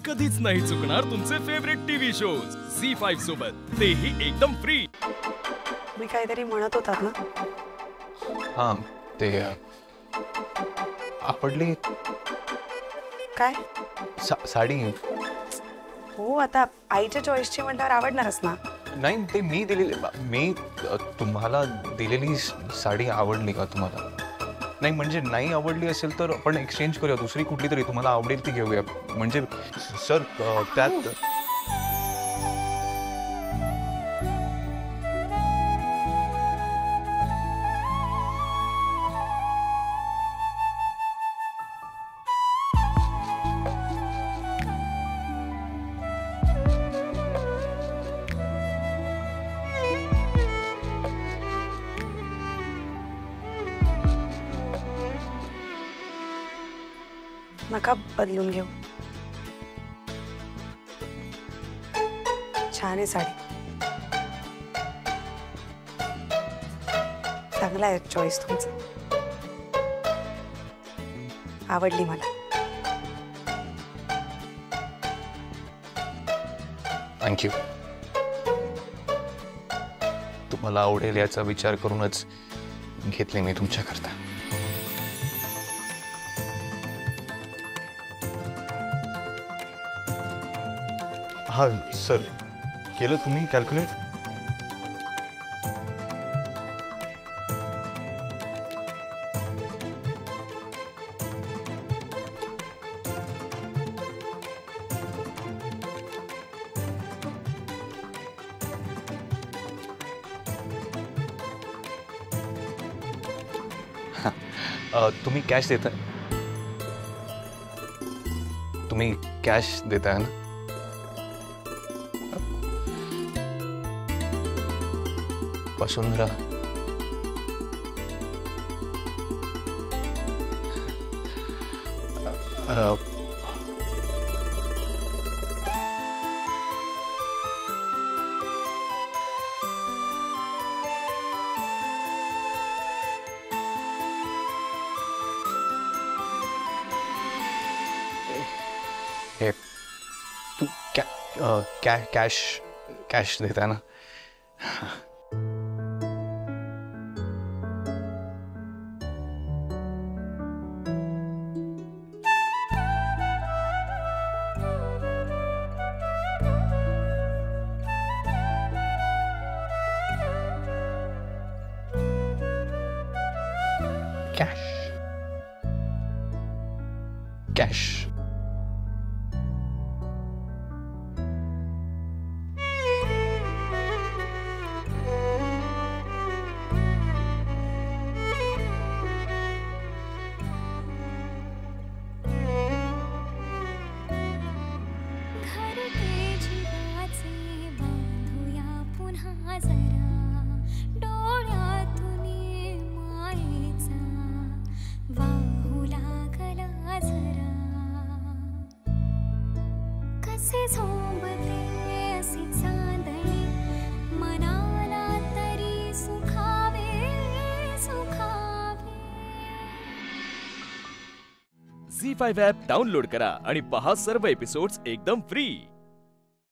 कधीच नाही चुकणार तुमचे फेवरेट टीव्ही शोज झी5 सोबत, तेही एकदम फ्री। मी काहीतरी म्हणत होतात ना? हां, ते आवडली काय? साडी। हो, आता आईच्या चॉईसची म्हटल्यावर आवडणारच ना। नाही, ते मी तुम्हाला दिलेली साडी आवडली का तुम्हाला? नाही म्हणजे नाही आवडली असेल तर आपण एक्सचेंज करूया, दुसरी कुठली तरी तुम्हाला आवडेल ती घेऊया। म्हणजे सर त्यात नका बदलून घेऊ, छान आहे साडी, चांगला आहे चॉईस तुमचा, आवडली मला। थँक्यू। तुम्हाला आवडेल याचा विचार करूनच घेतले मी तुमच्याकरता। हाँ सर, केलं तुम्ही कॅल्क्युलेट? तुम्ही कॅश देताय? तुम्ही कॅश देताय ना? वसुंधरा, हे तू कॅश देता ना? कैश झी5 ॲप डाउनलोड करा आणि पहा सर्व एपिसोड्स एकदम फ्री।